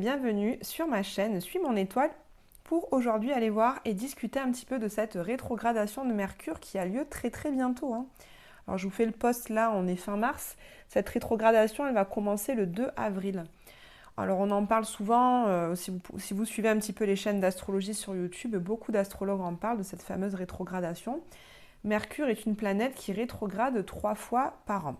bienvenue sur ma chaîne Suis mon étoile pour aujourd'hui aller voir et discuter un petit peu de cette rétrogradation de Mercure qui a lieu très bientôt. Alors je vous fais le post là, on est fin mars. Cette rétrogradation, elle va commencer le 2 avril. Alors on en parle souvent, si vous suivez un petit peu les chaînes d'astrologie sur YouTube, beaucoup d'astrologues en parlent de cette fameuse rétrogradation. Mercure est une planète qui rétrograde 3 fois par an.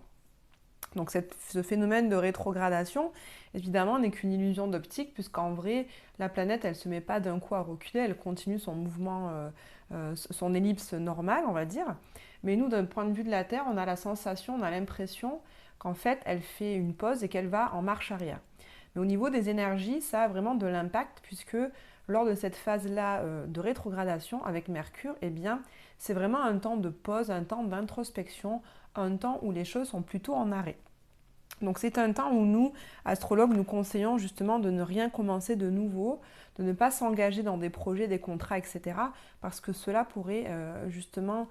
Donc ce phénomène de rétrogradation, évidemment, n'est qu'une illusion d'optique, puisqu'en vrai, la planète, elle ne se met pas d'un coup à reculer, elle continue son mouvement, son ellipse normale, on va dire. Mais nous, d'un point de vue de la Terre, on a la sensation, on a l'impression qu'en fait, elle fait une pause et qu'elle va en marche arrière. Mais au niveau des énergies, ça a vraiment de l'impact, puisque lors de cette phase-là de rétrogradation avec Mercure, eh bien, c'est vraiment un temps de pause, un temps d'introspection, un temps où les choses sont plutôt en arrêt. Donc c'est un temps où nous, astrologues, nous conseillons justement de ne rien commencer de nouveau, de ne pas s'engager dans des projets, des contrats, etc. parce que cela pourrait justement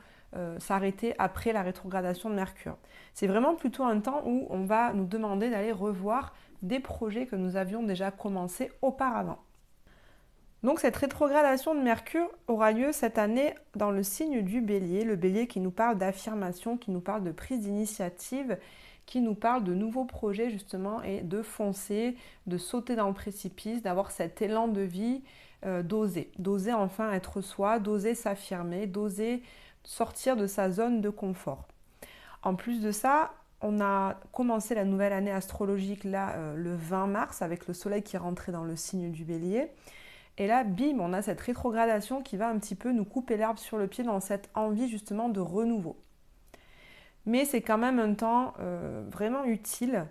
s'arrêter après la rétrogradation de Mercure. C'est vraiment plutôt un temps où on va nous demander d'aller revoir des projets que nous avions déjà commencés auparavant. Donc cette rétrogradation de Mercure aura lieu cette année dans le signe du Bélier, le Bélier qui nous parle d'affirmation, qui nous parle de prise d'initiative, qui nous parle de nouveaux projets justement et de foncer, de sauter dans le précipice, d'avoir cet élan de vie, d'oser enfin être soi, d'oser s'affirmer, d'oser sortir de sa zone de confort. En plus de ça, on a commencé la nouvelle année astrologique là le 20 mars avec le soleil qui est rentré dans le signe du Bélier. Et là, bim, on a cette rétrogradation qui va un petit peu nous couper l'herbe sur le pied dans cette envie justement de renouveau. Mais c'est quand même un temps vraiment utile,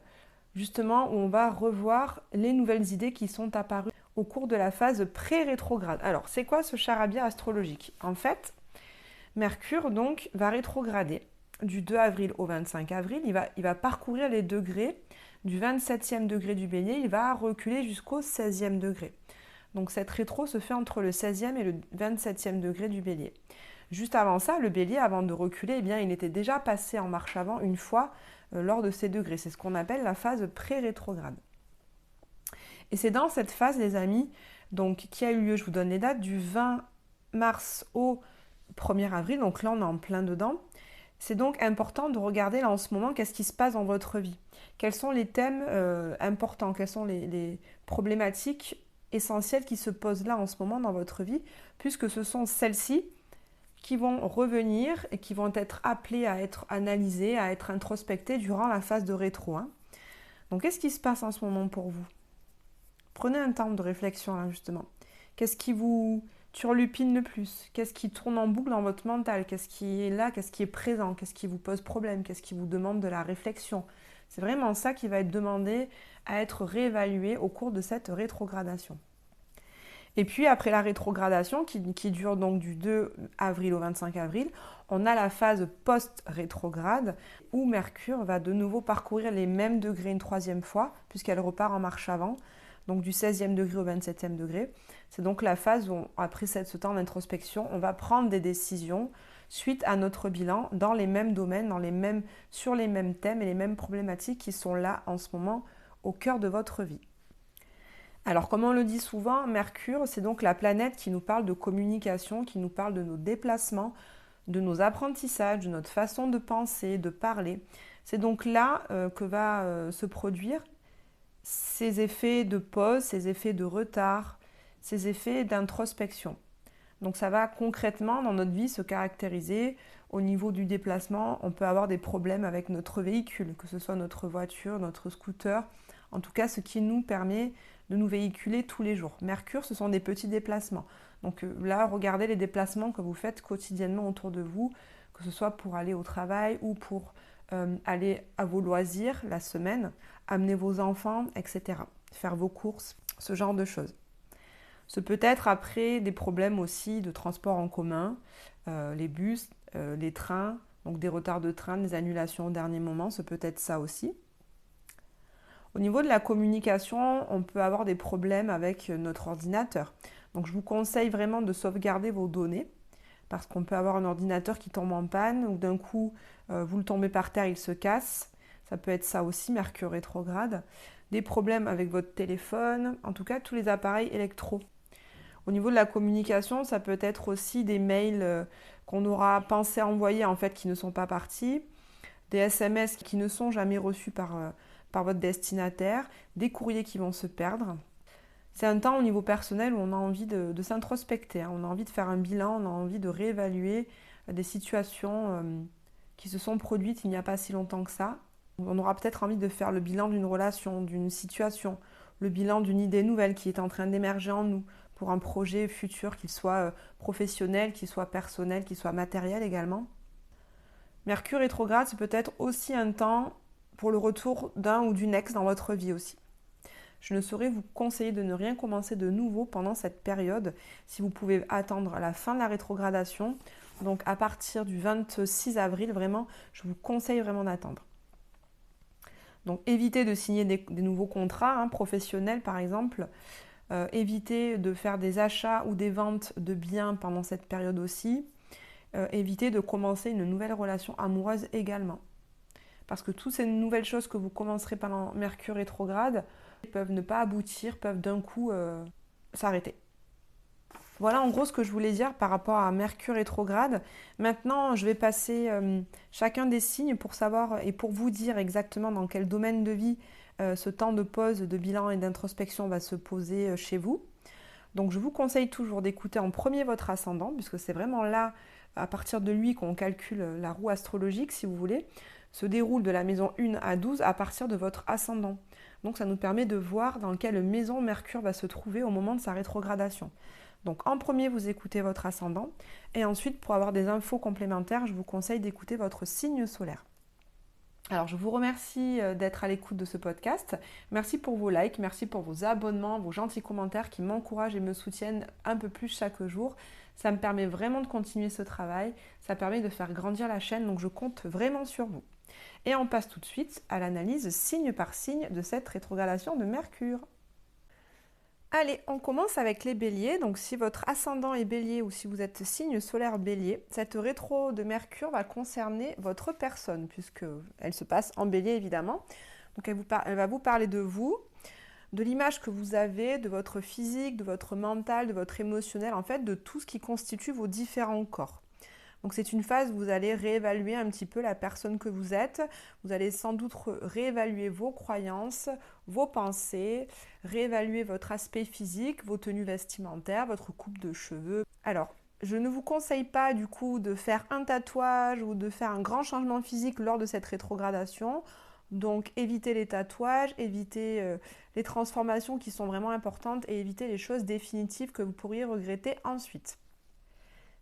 justement, où on va revoir les nouvelles idées qui sont apparues au cours de la phase pré-rétrograde. Alors, c'est quoi ce charabia astrologique? En fait, Mercure, donc, va rétrograder du 2 avril au 25 avril. Il va parcourir les degrés du 27e degré du Bélier, il va reculer jusqu'au 16e degré. Donc cette rétro se fait entre le 16e et le 27e degré du Bélier. Juste avant ça, le Bélier, avant de reculer, eh bien, il était déjà passé en marche avant une fois lors de ces degrés. C'est ce qu'on appelle la phase pré-rétrograde. Et c'est dans cette phase, les amis, donc, qui a eu lieu, je vous donne les dates, du 20 mars au 1er avril, donc là on est en plein dedans. C'est donc important de regarder là en ce moment qu'est-ce qui se passe dans votre vie. Quels sont les thèmes importants, quelles sont les problématiques essentielles qui se posent là en ce moment dans votre vie, puisque ce sont celles-ci qui vont revenir et qui vont être appelées à être analysées, à être introspectées durant la phase de rétro. Donc qu'est-ce qui se passe en ce moment pour vous? Prenez un temps de réflexion là justement. Qu'est-ce qui vous turlupine le plus? Qu'est-ce qui tourne en boucle dans votre mental? Qu'est-ce qui est là? Qu'est-ce qui est présent? Qu'est-ce qui vous pose problème? Qu'est-ce qui vous demande de la réflexion? C'est vraiment ça qui va être demandé à être réévalué au cours de cette rétrogradation. Et puis après la rétrogradation qui dure donc du 2 avril au 25 avril, on a la phase post-rétrograde où Mercure va de nouveau parcourir les mêmes degrés une troisième fois puisqu'elle repart en marche avant, donc du 16e degré au 27e degré. C'est donc la phase où, après ce temps d'introspection, on va prendre des décisions suite à notre bilan dans les mêmes domaines, sur les mêmes thèmes et les mêmes problématiques qui sont là en ce moment au cœur de votre vie. Alors comme on le dit souvent, Mercure, c'est donc la planète qui nous parle de communication, qui nous parle de nos déplacements, de nos apprentissages, de notre façon de penser, de parler. C'est donc là que va se produire ces effets de pause, ces effets de retard, ces effets d'introspection. Donc ça va concrètement dans notre vie se caractériser au niveau du déplacement. On peut avoir des problèmes avec notre véhicule, que ce soit notre voiture, notre scooter, en tout cas ce qui nous permet de nous véhiculer tous les jours. Mercure, ce sont des petits déplacements. Donc là, regardez les déplacements que vous faites quotidiennement autour de vous, que ce soit pour aller au travail ou pour aller à vos loisirs la semaine, amener vos enfants, etc. Faire vos courses, ce genre de choses. Ce peut être après des problèmes aussi de transport en commun, les bus, les trains, donc des retards de train, des annulations au dernier moment, ce peut être ça aussi. Au niveau de la communication, on peut avoir des problèmes avec notre ordinateur. Donc je vous conseille vraiment de sauvegarder vos données parce qu'on peut avoir un ordinateur qui tombe en panne ou d'un coup vous le tombez par terre, il se casse. Ça peut être ça aussi, Mercure rétrograde. des problèmes avec votre téléphone, en tout cas tous les appareils électro. Au niveau de la communication, ça peut être aussi des mails qu'on aura pensé envoyer en fait qui ne sont pas partis, des SMS qui ne sont jamais reçus par votre destinataire, des courriers qui vont se perdre. C'est un temps au niveau personnel où on a envie de s'introspecter, hein. On a envie de faire un bilan, on a envie de réévaluer des situations qui se sont produites il n'y a pas si longtemps que ça. On aura peut-être envie de faire le bilan d'une relation, d'une situation, le bilan d'une idée nouvelle qui est en train d'émerger en nous pour un projet futur, qu'il soit professionnel, qu'il soit personnel, qu'il soit matériel également. Mercure rétrograde, c'est peut-être aussi un temps pour le retour d'un ou d'une ex dans votre vie aussi. Je ne saurais vous conseiller de ne rien commencer de nouveau pendant cette période si vous pouvez attendre la fin de la rétrogradation. Donc à partir du 26 avril, vraiment, je vous conseille vraiment d'attendre. Donc évitez de signer des nouveaux contrats professionnels par exemple. Évitez de faire des achats ou des ventes de biens pendant cette période aussi. Évitez de commencer une nouvelle relation amoureuse également. Parce que toutes ces nouvelles choses que vous commencerez pendant Mercure rétrograde peuvent ne pas aboutir, peuvent d'un coup s'arrêter. Voilà en gros ce que je voulais dire par rapport à Mercure rétrograde. Maintenant, je vais passer chacun des signes pour savoir et pour vous dire exactement dans quel domaine de vie ce temps de pause, de bilan et d'introspection va se poser chez vous. Donc je vous conseille toujours d'écouter en premier votre ascendant, puisque c'est vraiment là, à partir de lui, qu'on calcule la roue astrologique, si vous voulez, se déroule de la maison 1 à 12 à partir de votre ascendant. Donc ça nous permet de voir dans quelle maison Mercure va se trouver au moment de sa rétrogradation. Donc en premier, vous écoutez votre ascendant, et ensuite, pour avoir des infos complémentaires, je vous conseille d'écouter votre signe solaire. Alors, je vous remercie d'être à l'écoute de ce podcast. Merci pour vos likes, merci pour vos abonnements, vos gentils commentaires qui m'encouragent et me soutiennent un peu plus chaque jour. Ça me permet vraiment de continuer ce travail, ça permet de faire grandir la chaîne, donc je compte vraiment sur vous. Et on passe tout de suite à l'analyse signe par signe de cette rétrogradation de Mercure. Allez, on commence avec les béliers. Donc si votre ascendant est bélier ou si vous êtes signe solaire bélier, cette rétro de Mercure va concerner votre personne puisqu'elle se passe en bélier évidemment. Donc elle va vous parler de vous, de l'image que vous avez, de votre physique, de votre mental, de votre émotionnel, en fait de tout ce qui constitue vos différents corps. Donc c'est une phase où vous allez réévaluer un petit peu la personne que vous êtes. Vous allez sans doute réévaluer vos croyances, vos pensées, réévaluer votre aspect physique, vos tenues vestimentaires, votre coupe de cheveux. Alors, je ne vous conseille pas du coup de faire un tatouage ou de faire un grand changement physique lors de cette rétrogradation. Donc évitez les tatouages, évitez les transformations qui sont vraiment importantes et évitez les choses définitives que vous pourriez regretter ensuite.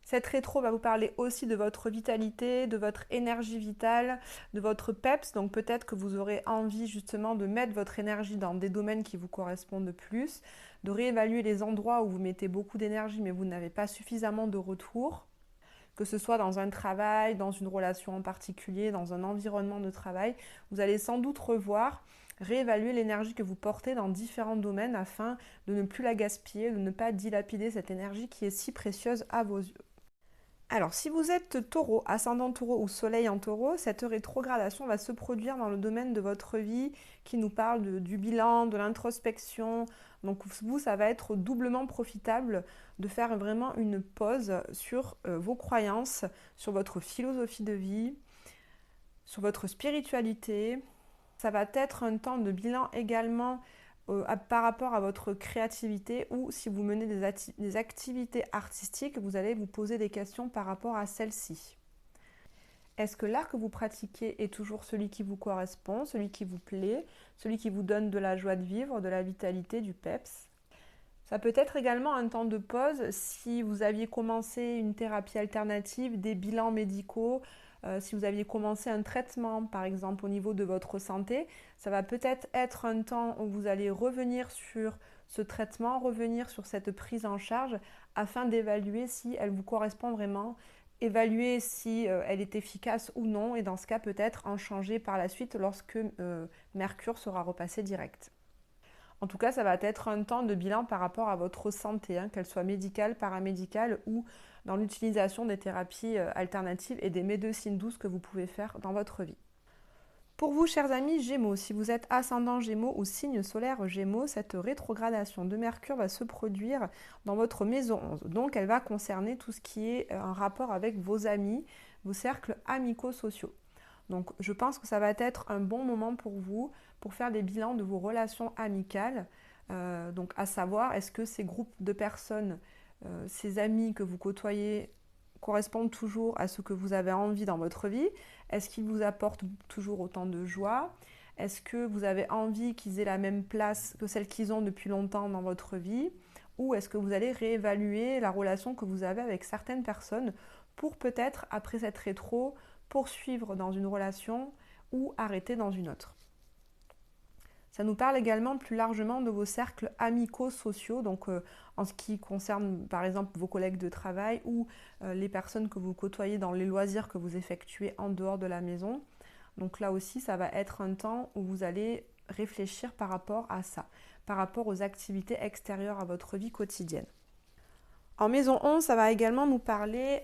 Cette rétro va vous parler aussi de votre vitalité, de votre énergie vitale, de votre peps. Donc peut-être que vous aurez envie justement de mettre votre énergie dans des domaines qui vous correspondent plus, de réévaluer les endroits où vous mettez beaucoup d'énergie mais vous n'avez pas suffisamment de retour, que ce soit dans un travail, dans une relation en particulier, dans un environnement de travail. Vous allez sans doute revoir, réévaluer l'énergie que vous portez dans différents domaines afin de ne plus la gaspiller, de ne pas dilapider cette énergie qui est si précieuse à vos yeux. Alors, si vous êtes taureau, ascendant taureau ou soleil en taureau, cette rétrogradation va se produire dans le domaine de votre vie qui nous parle du bilan, de l'introspection. Donc vous, ça va être doublement profitable de faire vraiment une pause sur vos croyances, sur votre philosophie de vie, sur votre spiritualité. Ça va être un temps de bilan également par rapport à votre créativité ou si vous menez des activités artistiques, vous allez vous poser des questions par rapport à celles-ci. Est-ce que l'art que vous pratiquez est toujours celui qui vous correspond, celui qui vous plaît, celui qui vous donne de la joie de vivre, de la vitalité, du peps? Ça peut être également un temps de pause si vous aviez commencé une thérapie alternative, des bilans médicaux, si vous aviez commencé un traitement, par exemple, au niveau de votre santé. Ça va peut-être être un temps où vous allez revenir sur ce traitement, revenir sur cette prise en charge afin d'évaluer si elle vous correspond vraiment, évaluer si elle est efficace ou non et dans ce cas peut-être en changer par la suite lorsque Mercure sera repassé direct. En tout cas, ça va être un temps de bilan par rapport à votre santé, qu'elle soit médicale, paramédicale ou dans l'utilisation des thérapies alternatives et des médecines douces que vous pouvez faire dans votre vie. Pour vous, chers amis Gémeaux, si vous êtes ascendant Gémeaux ou signe solaire Gémeaux, cette rétrogradation de Mercure va se produire dans votre maison 11. Donc, elle va concerner tout ce qui est un rapport avec vos amis, vos cercles amicaux-sociaux. Donc, je pense que ça va être un bon moment pour vous pour faire des bilans de vos relations amicales. Donc, à savoir, est-ce que ces groupes de personnes, ces amis que vous côtoyez, correspondent toujours à ce que vous avez envie dans votre vie? Est-ce qu'ils vous apportent toujours autant de joie? Est-ce que vous avez envie qu'ils aient la même place que celle qu'ils ont depuis longtemps dans votre vie? Ou est-ce que vous allez réévaluer la relation que vous avez avec certaines personnes pour peut-être, après cette rétro, poursuivre dans une relation ou arrêter dans une autre? Ça nous parle également plus largement de vos cercles amicaux sociaux, donc en ce qui concerne par exemple vos collègues de travail ou les personnes que vous côtoyez dans les loisirs que vous effectuez en dehors de la maison. Donc là aussi, ça va être un temps où vous allez réfléchir par rapport à ça, par rapport aux activités extérieures à votre vie quotidienne. En maison 11, ça va également nous parler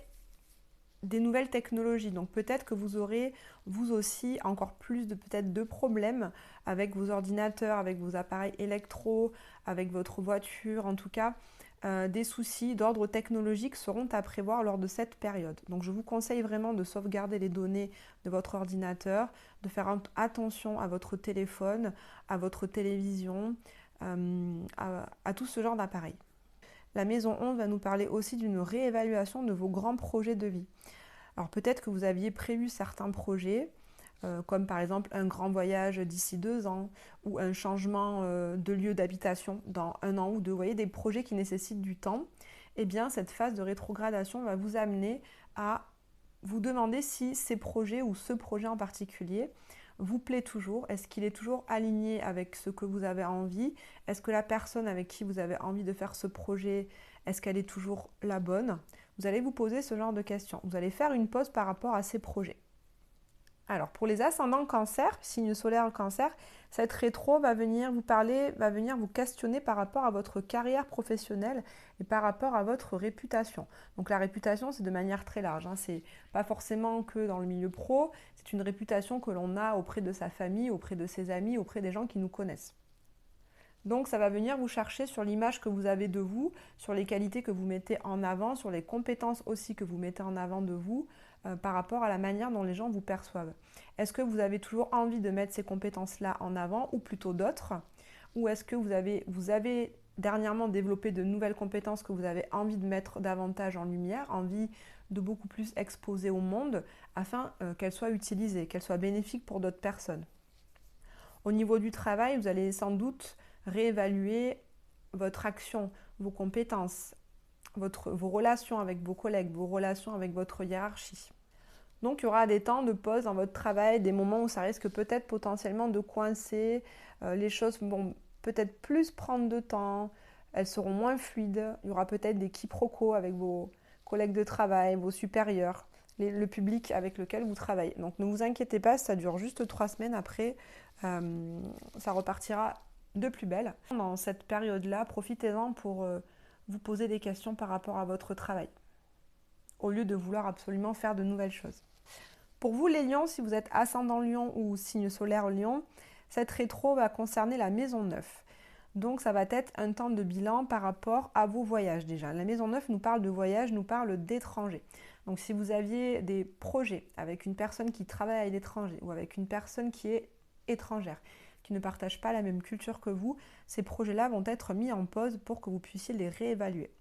des nouvelles technologies. Donc peut-être que vous aurez vous aussi encore plus de problèmes avec vos ordinateurs, avec vos appareils électro, avec votre voiture, en tout cas des soucis d'ordre technologique seront à prévoir lors de cette période. Donc je vous conseille vraiment de sauvegarder les données de votre ordinateur, de faire attention à votre téléphone, à votre télévision, à tout ce genre d'appareil. La maison 11 va nous parler aussi d'une réévaluation de vos grands projets de vie. Alors peut-être que vous aviez prévu certains projets, comme par exemple un grand voyage d'ici 2 ans ou un changement de lieu d'habitation dans 1 an ou 2. Vous voyez, des projets qui nécessitent du temps. Eh bien, cette phase de rétrogradation va vous amener à vous demander si ces projets ou ce projet en particulier vous plaît toujours. Est-ce qu'il est toujours aligné avec ce que vous avez envie? Est-ce que la personne avec qui vous avez envie de faire ce projet, est-ce qu'elle est toujours la bonne? Vous allez vous poser ce genre de questions. Vous allez faire une pause par rapport à ces projets. Alors, pour les ascendants cancer, signe solaire cancer, cette rétro va venir vous parler, va venir vous questionner par rapport à votre carrière professionnelle et par rapport à votre réputation. Donc la réputation, c'est de manière très large. C'est pas forcément que dans le milieu pro, c'est une réputation que l'on a auprès de sa famille, auprès de ses amis, auprès des gens qui nous connaissent. Donc ça va venir vous chercher sur l'image que vous avez de vous, sur les qualités que vous mettez en avant, sur les compétences aussi que vous mettez en avant de vous par rapport à la manière dont les gens vous perçoivent. Est-ce que vous avez toujours envie de mettre ces compétences-là en avant ou plutôt d'autres? Ou est-ce que vous avez dernièrement développé de nouvelles compétences que vous avez envie de mettre davantage en lumière, envie de beaucoup plus exposer au monde afin qu'elles soient utilisées, qu'elles soient bénéfiques pour d'autres personnes? Au niveau du travail, vous allez sans doute réévaluer votre action, vos compétences, vos relations avec vos collègues, vos relations avec votre hiérarchie. Donc il y aura des temps de pause dans votre travail, des moments où ça risque peut-être potentiellement de coincer, les choses vont peut-être plus prendre de temps, elles seront moins fluides, il y aura peut-être des quiproquos avec vos collègues de travail, vos supérieurs, le public avec lequel vous travaillez. Donc ne vous inquiétez pas, ça dure juste 3 semaines après, ça repartira de plus belle. Dans cette période-là, profitez-en pour vous poser des questions par rapport à votre travail, au lieu de vouloir absolument faire de nouvelles choses. Pour vous les lions, si vous êtes ascendant lion ou signe solaire lion, cette rétro va concerner la maison 9. Donc ça va être un temps de bilan par rapport à vos voyages déjà. La maison 9 nous parle de voyage, nous parle d'étrangers. Donc si vous aviez des projets avec une personne qui travaille à l'étranger ou avec une personne qui est étrangère, qui ne partagent pas la même culture que vous, ces projets-là vont être mis en pause pour que vous puissiez les réévaluer.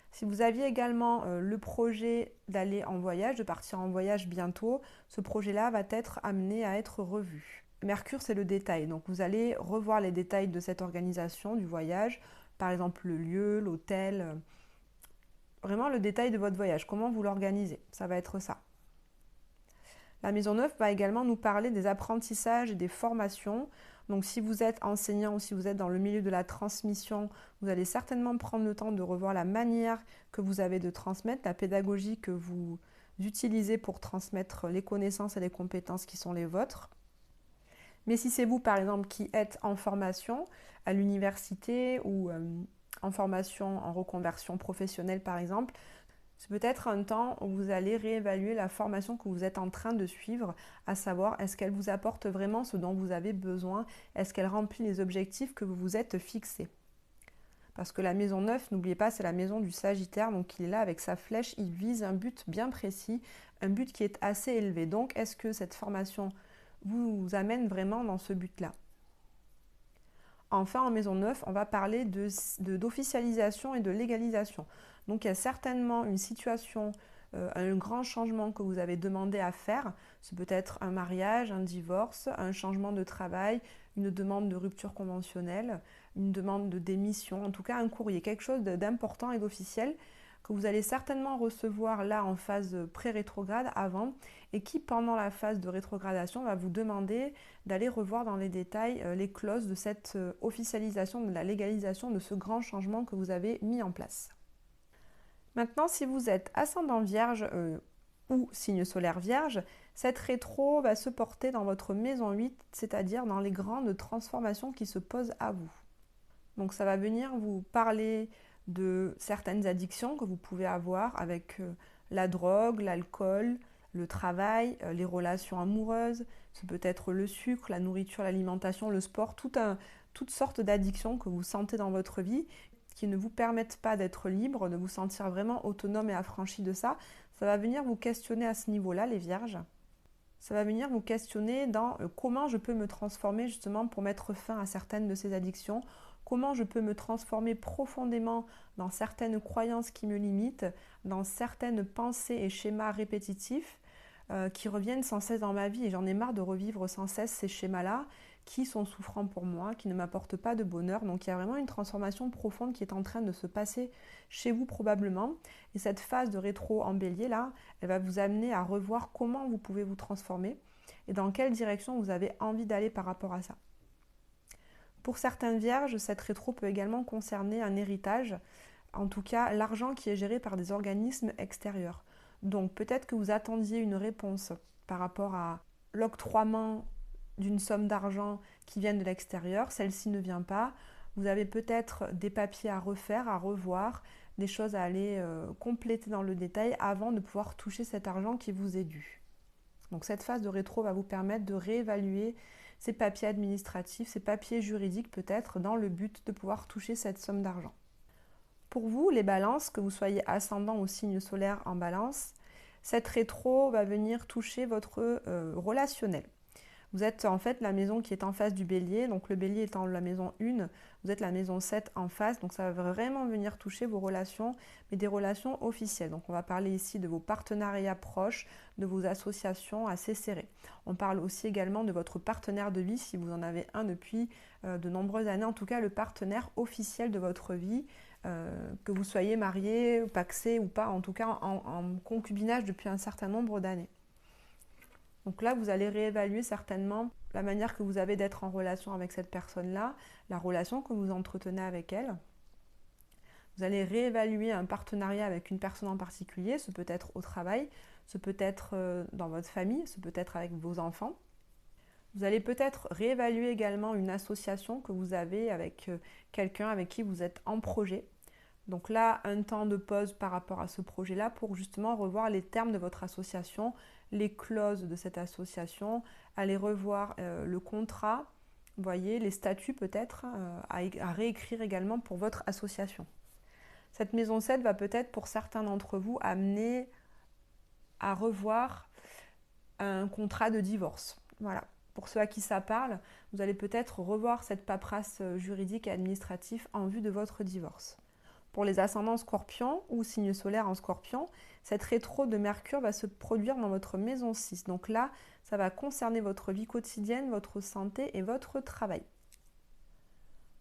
Si vous aviez également le projet d'aller en voyage, de partir en voyage bientôt, ce projet-là va être amené à être revu. Mercure, c'est le détail, donc vous allez revoir les détails de cette organisation, du voyage, par exemple le lieu, l'hôtel, vraiment le détail de votre voyage, comment vous l'organisez, ça va être ça. La maison 9 va également nous parler des apprentissages et des formations. Donc si vous êtes enseignant ou si vous êtes dans le milieu de la transmission, vous allez certainement prendre le temps de revoir la manière que vous avez de transmettre, la pédagogie que vous utilisez pour transmettre les connaissances et les compétences qui sont les vôtres. Mais si c'est vous par exemple qui êtes en formation à l'université ou en formation en reconversion professionnelle par exemple, C'est peut-être un temps où vous allez réévaluer la formation que vous êtes en train de suivre, à savoir est-ce qu'elle vous apporte vraiment ce dont vous avez besoin, est-ce qu'elle remplit les objectifs que vous vous êtes fixés. Parce que la maison 9, n'oubliez pas, c'est la maison du Sagittaire, donc il est là avec sa flèche, il vise un but bien précis, un but qui est assez élevé. Donc est-ce que cette formation vous amène vraiment dans ce but-là? Enfin, en maison 9, on va parler d'officialisation et de légalisation. Donc il y a certainement une situation, un grand changement que vous avez demandé à faire. Ce peut être un mariage, un divorce, un changement de travail, une demande de rupture conventionnelle, une demande de démission, en tout cas un courrier, quelque chose d'important et d'officiel que vous allez certainement recevoir là en phase pré-rétrograde avant et qui pendant la phase de rétrogradation va vous demander d'aller revoir dans les détails les clauses de cette officialisation, de la légalisation de ce grand changement que vous avez mis en place. Maintenant, si vous êtes ascendant vierge ou signe solaire vierge, cette rétro va se porter dans votre maison 8, c'est-à-dire dans les grandes transformations qui se posent à vous. Donc ça va venir vous parler de certaines addictions que vous pouvez avoir avec la drogue, l'alcool, le travail, les relations amoureuses. Ce peut être le sucre, la nourriture, l'alimentation, le sport, toutes sortes d'addictions que vous sentez dans votre vie qui ne vous permettent pas d'être libre, de vous sentir vraiment autonome et affranchi de ça. Ça va venir vous questionner à ce niveau-là, les vierges. Ça va venir vous questionner dans comment je peux me transformer justement pour mettre fin à certaines de ces addictions, comment je peux me transformer profondément dans certaines croyances qui me limitent, dans certaines pensées et schémas répétitifs qui reviennent sans cesse dans ma vie. Et j'en ai marre de revivre sans cesse ces schémas-là qui sont souffrants pour moi, qui ne m'apportent pas de bonheur. Donc il y a vraiment une transformation profonde qui est en train de se passer chez vous probablement. Et cette phase de rétro en bélier là, elle va vous amener à revoir comment vous pouvez vous transformer et dans quelle direction vous avez envie d'aller par rapport à ça. Pour certaines vierges, cette rétro peut également concerner un héritage, en tout cas l'argent qui est géré par des organismes extérieurs. Donc peut-être que vous attendiez une réponse par rapport à l'octroiement d'une somme d'argent qui vient de l'extérieur, celle-ci ne vient pas. Vous avez peut-être des papiers à refaire, à revoir, des choses à aller compléter dans le détail avant de pouvoir toucher cet argent qui vous est dû. Donc cette phase de rétro va vous permettre de réévaluer ces papiers administratifs, ces papiers juridiques peut-être, dans le but de pouvoir toucher cette somme d'argent. Pour vous, les balances, que vous soyez ascendant ou signe solaire en balance, cette rétro va venir toucher votre relationnel. Vous êtes en fait la maison qui est en face du bélier, donc le bélier étant la maison 1, vous êtes la maison 7 en face, donc ça va vraiment venir toucher vos relations, mais des relations officielles. Donc on va parler ici de vos partenariats proches, de vos associations assez serrées. On parle aussi également de votre partenaire de vie, si vous en avez un depuis de nombreuses années, en tout cas le partenaire officiel de votre vie, que vous soyez marié, pacsé ou pas, en tout cas en concubinage depuis un certain nombre d'années. Donc là, vous allez réévaluer certainement la manière que vous avez d'être en relation avec cette personne-là, la relation que vous entretenez avec elle. Vous allez réévaluer un partenariat avec une personne en particulier, ce peut être au travail, ce peut être dans votre famille, ce peut être avec vos enfants. Vous allez peut-être réévaluer également une association que vous avez avec quelqu'un avec qui vous êtes en projet. Donc là, un temps de pause par rapport à ce projet-là pour justement revoir les termes de votre association, les clauses de cette association, aller revoir le contrat, vous voyez, les statuts peut-être, à réécrire également pour votre association. Cette maison 7 va peut-être pour certains d'entre vous amener à revoir un contrat de divorce. Voilà. Pour ceux à qui ça parle, vous allez peut-être revoir cette paperasse juridique et administrative en vue de votre divorce. Pour les ascendants scorpions ou signes solaires en scorpion, cette rétro de Mercure va se produire dans votre maison 6. Donc là, ça va concerner votre vie quotidienne, votre santé et votre travail.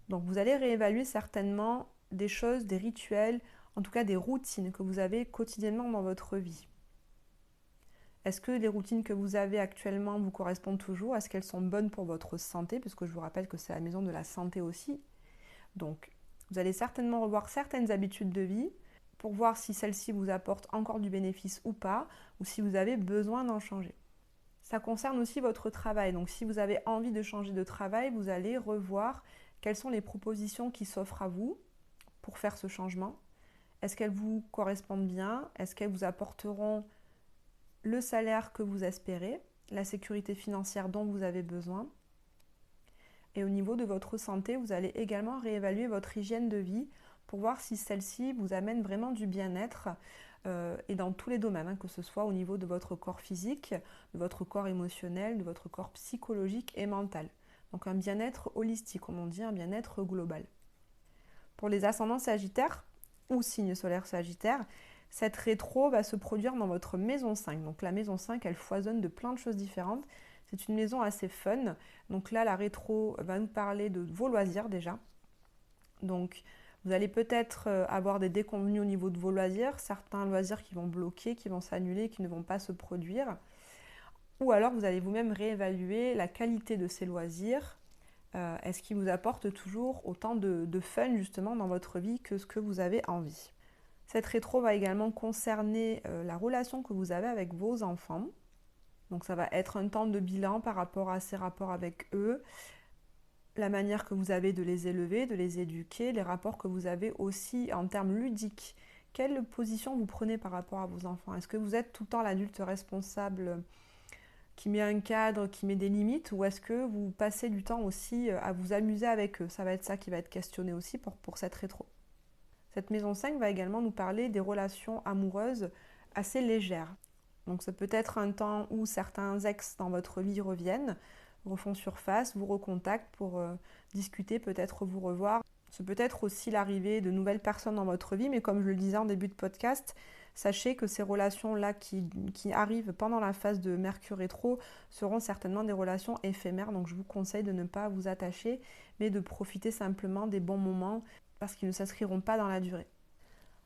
Donc vous allez réévaluer certainement des choses, des rituels, en tout cas des routines que vous avez quotidiennement dans votre vie. Est-ce que les routines que vous avez actuellement vous correspondent toujours? Est-ce qu'elles sont bonnes pour votre santé? Puisque je vous rappelle que c'est la maison de la santé aussi. Donc, vous allez certainement revoir certaines habitudes de vie pour voir si celles-ci vous apportent encore du bénéfice ou pas, ou si vous avez besoin d'en changer. Ça concerne aussi votre travail. Donc, si vous avez envie de changer de travail, vous allez revoir quelles sont les propositions qui s'offrent à vous pour faire ce changement. Est-ce qu'elles vous correspondent bien? Est-ce qu'elles vous apporteront le salaire que vous espérez, la sécurité financière dont vous avez besoin? Et au niveau de votre santé, vous allez également réévaluer votre hygiène de vie pour voir si celle-ci vous amène vraiment du bien-être et dans tous les domaines, hein, que ce soit au niveau de votre corps physique, de votre corps émotionnel, de votre corps psychologique et mental. Donc un bien-être holistique, comme on dit, un bien-être global. Pour les ascendants sagittaires ou signes solaires sagittaires, cette rétro va se produire dans votre maison 5. Donc la maison 5, elle foisonne de plein de choses différentes. C'est une maison assez fun. Donc là, la rétro va nous parler de vos loisirs déjà. Donc vous allez peut-être avoir des déconvenus au niveau de vos loisirs, certains loisirs qui vont bloquer, qui vont s'annuler, qui ne vont pas se produire. Ou alors vous allez vous-même réévaluer la qualité de ces loisirs. Est-ce qu'ils vous apportent toujours autant de fun justement dans votre vie que ce que vous avez envie? Cette rétro va également concerner la relation que vous avez avec vos enfants. Donc ça va être un temps de bilan par rapport à ces rapports avec eux, la manière que vous avez de les élever, de les éduquer, les rapports que vous avez aussi en termes ludiques. Quelle position vous prenez par rapport à vos enfants? Est-ce que vous êtes tout le temps l'adulte responsable qui met un cadre, qui met des limites, ou est-ce que vous passez du temps aussi à vous amuser avec eux? Ça va être ça qui va être questionné aussi pour cette rétro. Cette maison 5 va également nous parler des relations amoureuses assez légères. Donc ça peut être un temps où certains ex dans votre vie reviennent, refont surface, vous recontactent pour discuter, peut-être vous revoir. Ce peut être aussi l'arrivée de nouvelles personnes dans votre vie, mais comme je le disais en début de podcast, sachez que ces relations-là qui arrivent pendant la phase de Mercure rétro seront certainement des relations éphémères, donc je vous conseille de ne pas vous attacher, mais de profiter simplement des bons moments parce qu'ils ne s'inscriront pas dans la durée.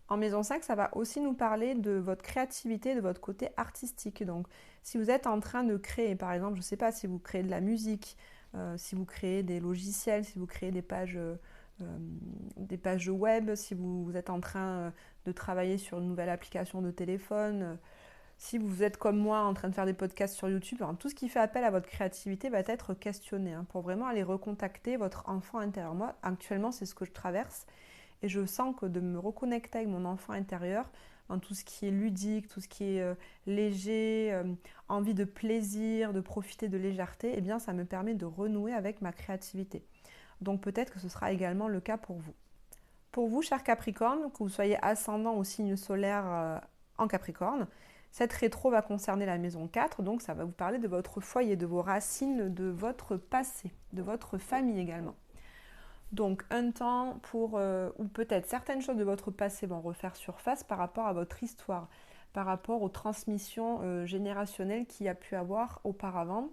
En maison 5, ça va aussi nous parler de votre créativité, de votre côté artistique. Donc, si vous êtes en train de créer, par exemple, je ne sais pas, si vous créez de la musique, si vous créez des logiciels, si vous créez des pages web, si vous êtes en train de travailler sur une nouvelle application de téléphone, si vous êtes comme moi en train de faire des podcasts sur YouTube, tout ce qui fait appel à votre créativité va être questionné pour vraiment aller recontacter votre enfant intérieur. Moi, actuellement, c'est ce que je traverse. Et je sens que de me reconnecter avec mon enfant intérieur, dans tout ce qui est ludique, tout ce qui est léger, envie de plaisir, de profiter de légèreté, eh bien ça me permet de renouer avec ma créativité. Donc peut-être que ce sera également le cas pour vous. Pour vous, cher Capricorne, que vous soyez ascendant ou signe solaire en Capricorne, cette rétro va concerner la maison 4, donc ça va vous parler de votre foyer, de vos racines, de votre passé, de votre famille également. Donc un temps où peut-être certaines choses de votre passé vont refaire surface par rapport à votre histoire, par rapport aux transmissions générationnelles qu'il y a pu avoir auparavant.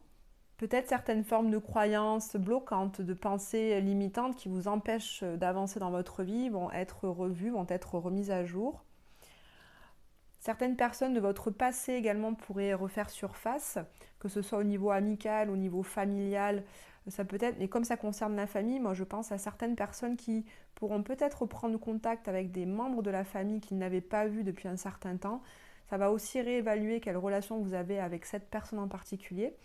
Peut-être certaines formes de croyances bloquantes, de pensées limitantes qui vous empêchent d'avancer dans votre vie vont être revues, vont être remises à jour. Certaines personnes de votre passé également pourraient refaire surface, que ce soit au niveau amical, au niveau familial, ça peut être, mais comme ça concerne la famille, moi je pense à certaines personnes qui pourront peut-être prendre contact avec des membres de la famille qu'ils n'avaient pas vus depuis un certain temps. Ça va aussi réévaluer quelle relation vous avez avec cette personne en particulier,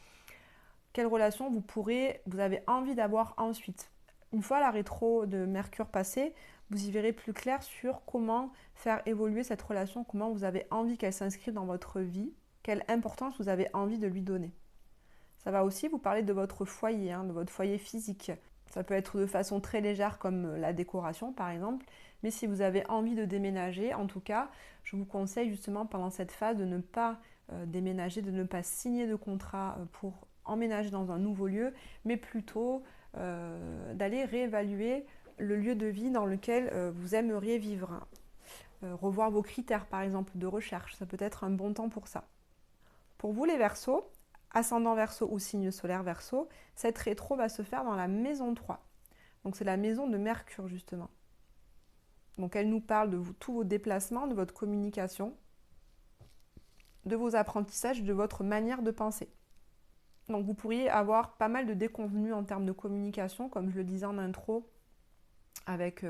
quelle relation vous avez envie d'avoir ensuite. Une fois la rétro de Mercure passée, vous y verrez plus clair sur comment faire évoluer cette relation, comment vous avez envie qu'elle s'inscrive dans votre vie, quelle importance vous avez envie de lui donner. Ça va aussi vous parler de votre foyer, de votre foyer physique. Ça peut être de façon très légère comme la décoration par exemple, mais si vous avez envie de déménager, en tout cas, je vous conseille justement pendant cette phase de ne pas déménager, de ne pas signer de contrat pour emménager dans un nouveau lieu, mais plutôt d'aller réévaluer le lieu de vie dans lequel vous aimeriez vivre. Revoir vos critères par exemple de recherche, ça peut être un bon temps pour ça. Pour vous les Verseaux, ascendant Verseau ou signe solaire Verseau, cette rétro va se faire dans la maison 3. Donc c'est la maison de Mercure justement. Donc elle nous parle de tous vos déplacements, de votre communication, de vos apprentissages, de votre manière de penser. Donc vous pourriez avoir pas mal de déconvenus en termes de communication, comme je le disais en intro, avec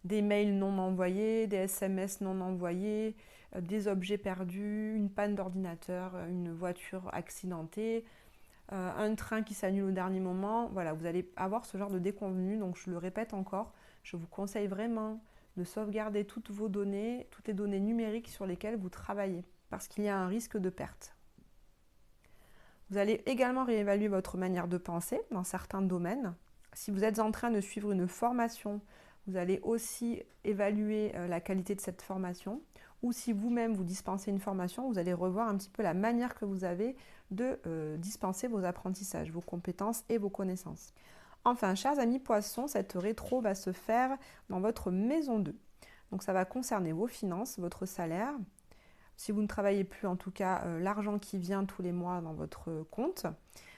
des mails non envoyés, des SMS non envoyés, des objets perdus, une panne d'ordinateur, une voiture accidentée, un train qui s'annule au dernier moment. Voilà, vous allez avoir ce genre de déconvenus, donc je le répète encore, je vous conseille vraiment de sauvegarder toutes vos données, toutes les données numériques sur lesquelles vous travaillez, parce qu'il y a un risque de perte. Vous allez également réévaluer votre manière de penser dans certains domaines. Si vous êtes en train de suivre une formation, vous allez aussi évaluer la qualité de cette formation. Ou si vous-même vous dispensez une formation, vous allez revoir un petit peu la manière que vous avez de dispenser vos apprentissages, vos compétences et vos connaissances. Enfin, chers amis poissons, cette rétro va se faire dans votre maison 2. Donc ça va concerner vos finances, votre salaire. Si vous ne travaillez plus, en tout cas, l'argent qui vient tous les mois dans votre compte.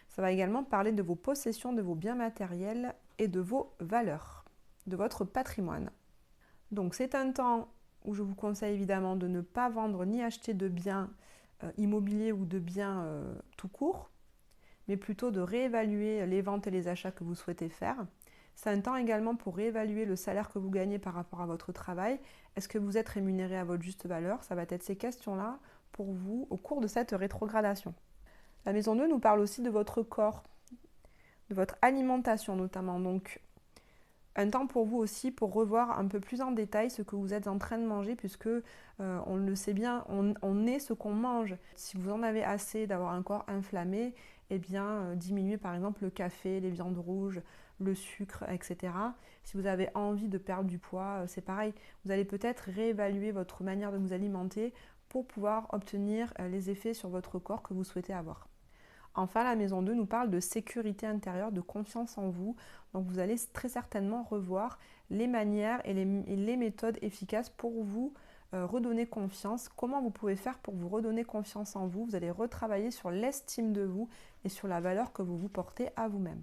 Ça va également parler de vos possessions, de vos biens matériels et de vos valeurs, de votre patrimoine. Donc c'est un temps où je vous conseille évidemment de ne pas vendre ni acheter de biens immobiliers ou de biens tout court, mais plutôt de réévaluer les ventes et les achats que vous souhaitez faire. C'est un temps également pour réévaluer le salaire que vous gagnez par rapport à votre travail. Est-ce que vous êtes rémunéré à votre juste valeur? Ça va être ces questions-là pour vous au cours de cette rétrogradation. La maison 2 nous parle aussi de votre corps, de votre alimentation notamment. Donc, un temps pour vous aussi pour revoir un peu plus en détail ce que vous êtes en train de manger, puisque on le sait bien, on est ce qu'on mange. Si vous en avez assez d'avoir un corps inflammé, eh bien diminuez par exemple le café, les viandes rouges, le sucre, etc. Si vous avez envie de perdre du poids, c'est pareil. Vous allez peut-être réévaluer votre manière de vous alimenter pour pouvoir obtenir les effets sur votre corps que vous souhaitez avoir. Enfin, la maison 2 nous parle de sécurité intérieure, de confiance en vous. Donc vous allez très certainement revoir les manières et les méthodes efficaces pour vous redonner confiance. Comment vous pouvez faire pour vous redonner confiance en vous? Vous allez retravailler sur l'estime de vous et sur la valeur que vous vous portez à vous-même.